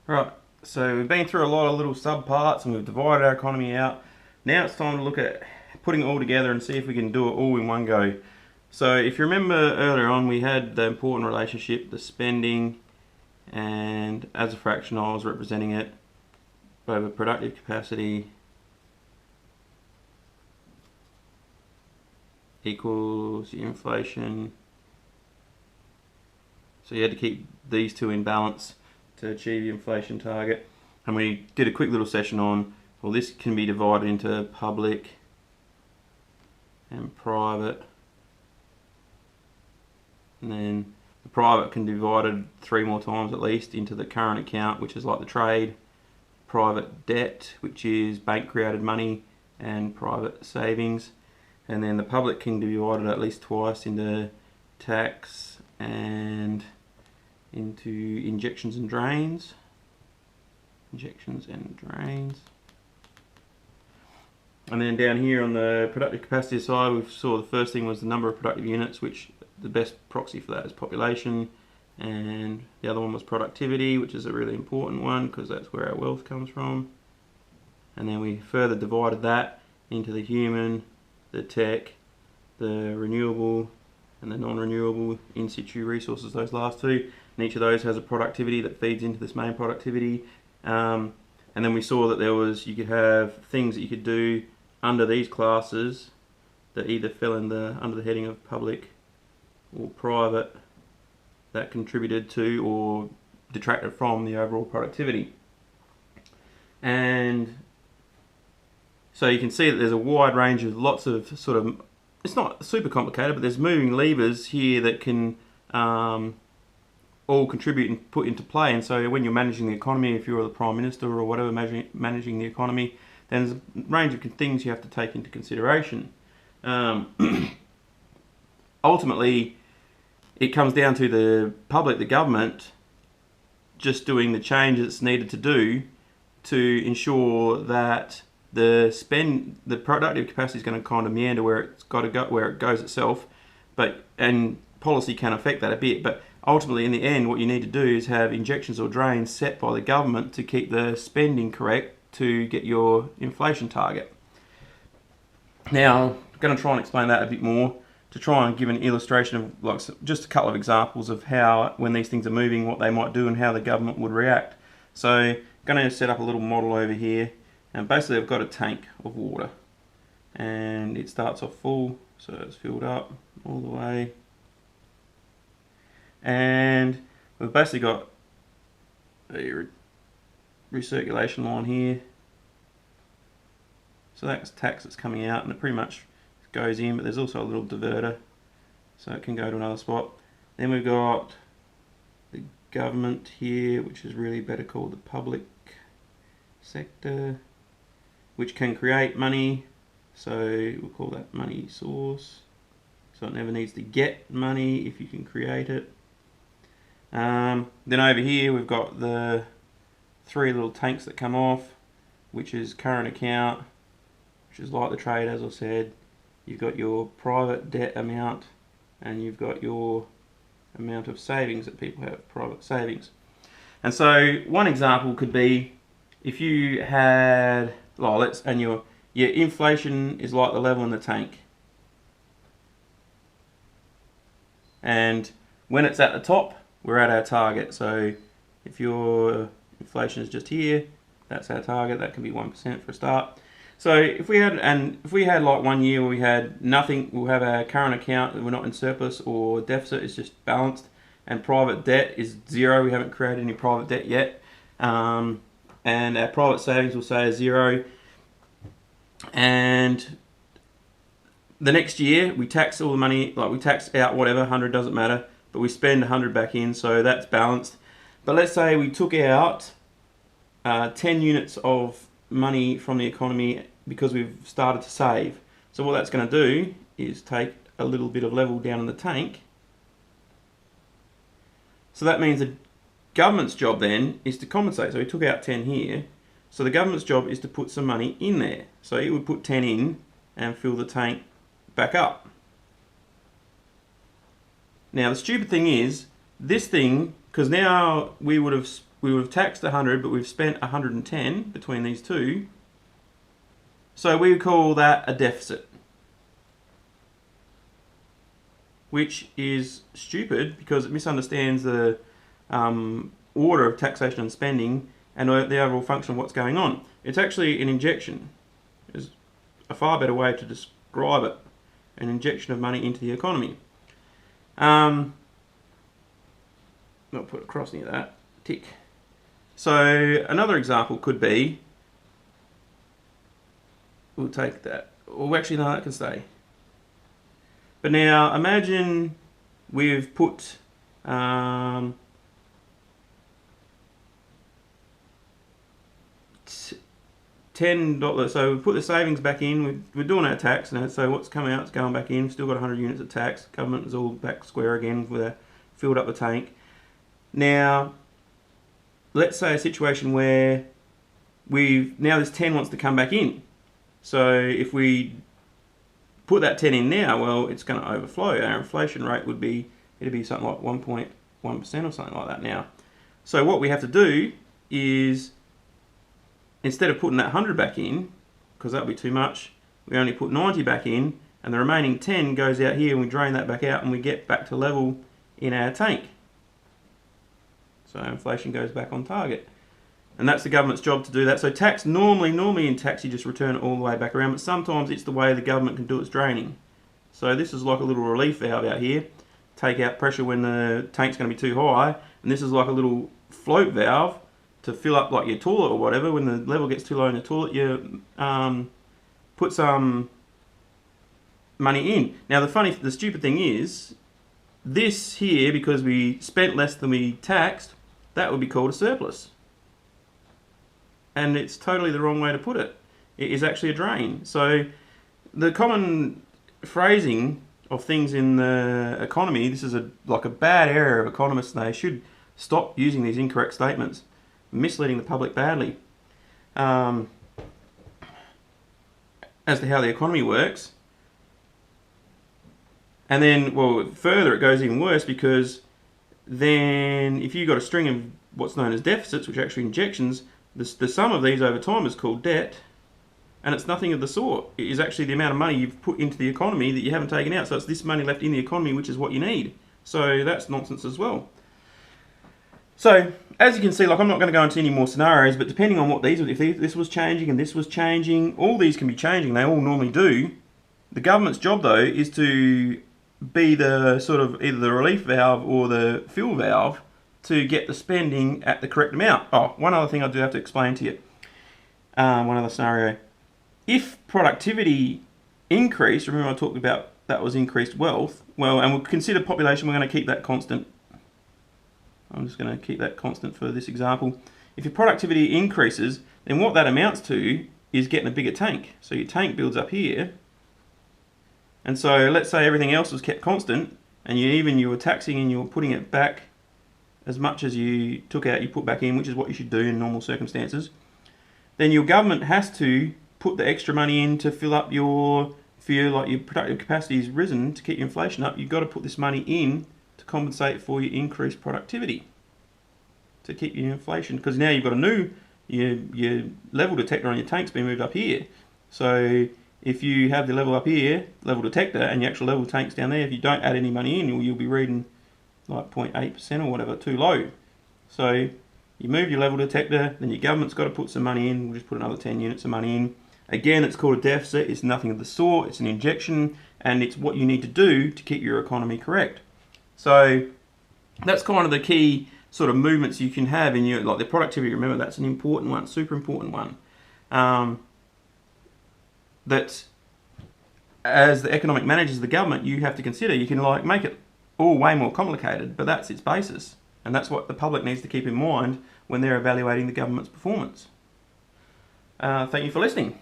Right, so we've been through a lot of little sub parts and we've divided our economy out. Now it's time to look at putting it all together and see if we can do it all in one go. So if you remember earlier on, we had the important relationship, the spending, and as a fraction I was representing it over productive capacity equals inflation. So you had to keep these two in balance to achieve the inflation target. And we did a quick little session on, well, this can be divided into public and private. And then the private can be divided 3 more times at least into the current account, which is like the trade, private debt, which is bank created money, and private savings. And then the public can be divided at least twice into tax and into injections and drains. Injections and drains. And then down here on the productive capacity side, we saw the first thing was the number of productive units, which the best proxy for that is population. And the other one was productivity, which is a really important one because that's where our wealth comes from. And then we further divided that into the human, the tech, the renewable, and the non-renewable in situ resources, those last two. And each of those has a productivity that feeds into this main productivity. And then we saw that you could have things that you could do under these classes that either fell under the heading of public or private that contributed to or detracted from the overall productivity. And so you can see that there's a wide range of lots of sort of, it's not super complicated, but there's moving levers here that can all contribute and put into play. And so when you're managing the economy, if you're the Prime Minister or whatever managing the economy, then there's a range of things you have to take into consideration. Ultimately, it comes down to the public, the government, just doing the changes it's needed to do to ensure that the productive capacity is going to kind of meander where it's got to go, where it goes itself. And policy can affect that a bit, but ultimately in the end what you need to do is have injections or drains set by the government to keep the spending correct to get your inflation target. Now I'm going to try and explain that a bit more to try and give an illustration of like just a couple of examples of how when these things are moving what they might do and how the government would react. So I'm going to set up a little model over here, and basically I've got a tank of water and it starts off full, so it's filled up all the way. And we've basically got a recirculation line here. So that's tax that's coming out, and it pretty much goes in, but there's also a little diverter, so it can go to another spot. Then we've got the government here, which is really better called the public sector, which can create money. So we'll call that money source. So it never needs to get money if you can create it. Then over here we've got the 3 little tanks that come off, which is current account, which is like the trade, as I said. You've got your private debt amount, and you've got your amount of savings that people have, private savings. And so one example could be if you had, and your inflation is like the level in the tank. And when it's at the top, we're at our target. So if your inflation is just here, that's our target. That can be 1% for a start. So if we had like 1 year where we had nothing, we'll have our current account that we're not in surplus or deficit, it's just balanced, and private debt is 0. We haven't created any private debt yet, and our private savings will say is 0. And the next year we tax all the money, like we tax out whatever, 100 doesn't matter, but we spend 100 back in, so that's balanced. But let's say we took out 10 units of money from the economy because we've started to save. So what that's going to do is take a little bit of level down in the tank. So that means the government's job then is to compensate. So we took out 10 here. So the government's job is to put some money in there. So it would put 10 in and fill the tank back up. Now the stupid thing is, this thing, because now we would have we would have taxed 100, but we've spent 110 between these two. So we would call that a deficit, which is stupid because it misunderstands the order of taxation and spending and the overall function of what's going on. It's actually an injection. Is a far better way to describe it. An injection of money into the economy. I'll put a cross near that. Tick. So another example could be, we'll take that. Well, actually, no, that can stay. But now imagine we've put $10. So we put the savings back in. We're doing our tax, and so what's coming out is going back in. Still got 100 units of tax. Government is all back square again with a filled up the tank. Now, let's say a situation where now this 10 wants to come back in. So if we put that 10 in now, well, it's going to overflow. Our inflation rate would be, it'd be something like 1.1% or something like that now. So what we have to do is, instead of putting that 100 back in, because that would be too much, we only put 90 back in, and the remaining 10 goes out here, and we drain that back out, and we get back to level in our tank. So inflation goes back on target. And that's the government's job to do that. So tax, normally in tax you just return it all the way back around, but sometimes it's the way the government can do its draining. So this is like a little relief valve out here. Take out pressure when the tank's going to be too high, and this is like a little float valve to fill up like your toilet or whatever. When the level gets too low in the toilet, you put some money in. Now the stupid thing is, this here, because we spent less than we taxed, that would be called a surplus. And it's totally the wrong way to put it. It is actually a drain. So the common phrasing of things in the economy, this is like a bad area of economists, and they should stop using these incorrect statements, misleading the public badly as to how the economy works. And then, well, further it goes even worse, because then if you've got a string of what's known as deficits, which are actually injections, the sum of these over time is called debt, and it's nothing of the sort. It is actually the amount of money you've put into the economy that you haven't taken out. So it's this money left in the economy, which is what you need. So that's nonsense as well. So as you can see, like, I'm not going to go into any more scenarios, but depending on what if this was changing and this was changing, all these can be changing. They all normally do. The government's job, though, is to be the sort of either the relief valve or the fill valve to get the spending at the correct amount. Oh, one other thing I do have to explain to you. One other scenario. If productivity increased, remember I talked about that was increased wealth, well, and we'll consider population, we're going to keep that constant. I'm just going to keep that constant for this example. If your productivity increases, then what that amounts to is getting a bigger tank. So your tank builds up here. And so let's say everything else was kept constant, and you were taxing and you were putting it back as much as you took out, you put back in, which is what you should do in normal circumstances. Then your government has to put the extra money in to fill up your productive capacity has risen to keep your inflation up. You've got to put this money in to compensate for your increased productivity to keep your inflation, because now you've got a new your level detector on your tank's been moved up here. So if you have the level up here, level detector, and your actual level tank's down there, if you don't add any money in, you'll be reading like 0.8% or whatever, too low. So you move your level detector, then your government's got to put some money in. We'll just put another 10 units of money in. Again, it's called a deficit. It's nothing of the sort. It's an injection, and it's what you need to do to keep your economy correct. So that's kind of the key sort of movements you can have in your, like the productivity. Remember, that's an important one, super important one. That as the economic managers of the government, you have to consider. You can like make it all way more complicated, but that's its basis, and that's what the public needs to keep in mind when they're evaluating the government's performance. Thank you for listening.